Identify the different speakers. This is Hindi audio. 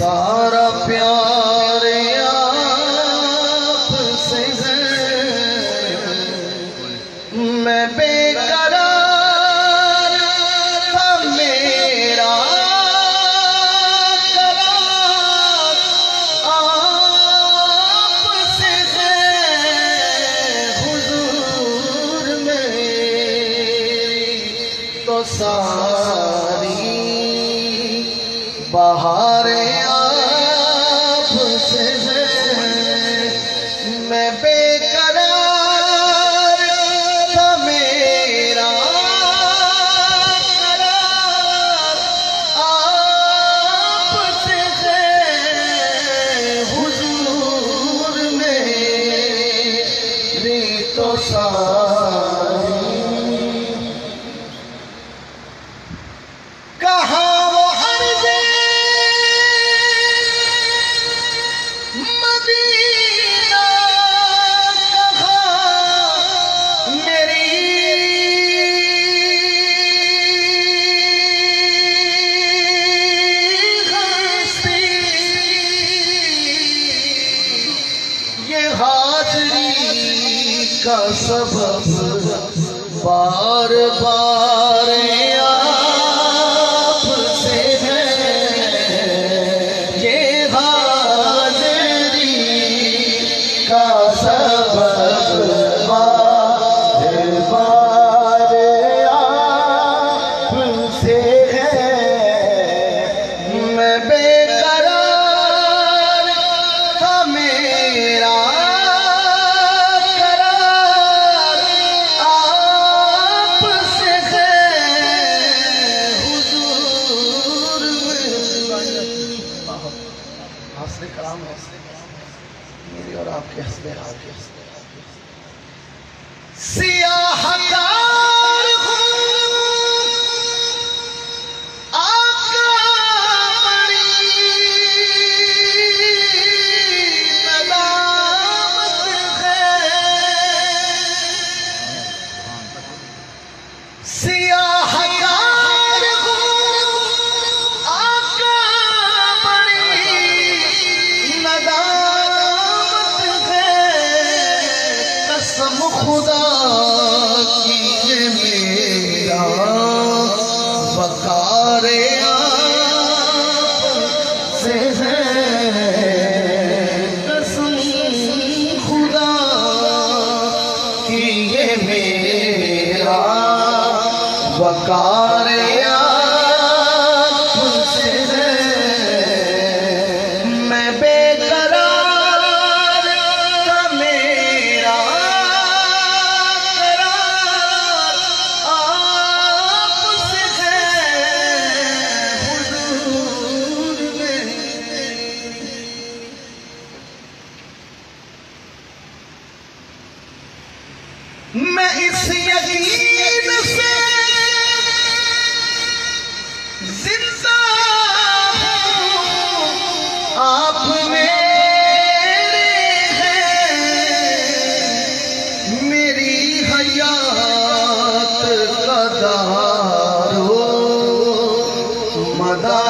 Speaker 1: सारा प्यार आपसे है, मैं बेकरार था मेरा करार आपसे है, हुजूर मेरी तो सारी बहारें आपसे हैं, मैं बेकरार था मेरा करार आपसे है, हुजूर मेरी तो सारी कहाँ का सबब बार बार आपसे है, ये हाज़री का सबब बार बार आपसे है, मैं बेकरार था मेरा कलाम है मेरी और आपके हस्ते आपके सियाहकार आका बड़ी मदामत है, सियाहकार खुदा की ये मेरा वकार आपसे है, कसम खुदा की ये मेरा वकार आपसे है, मैं बेकरार था मेरा मैं इस यकीन से जिंदा हूँ आप मेरे हैं, मेरी हयात का दारो मदार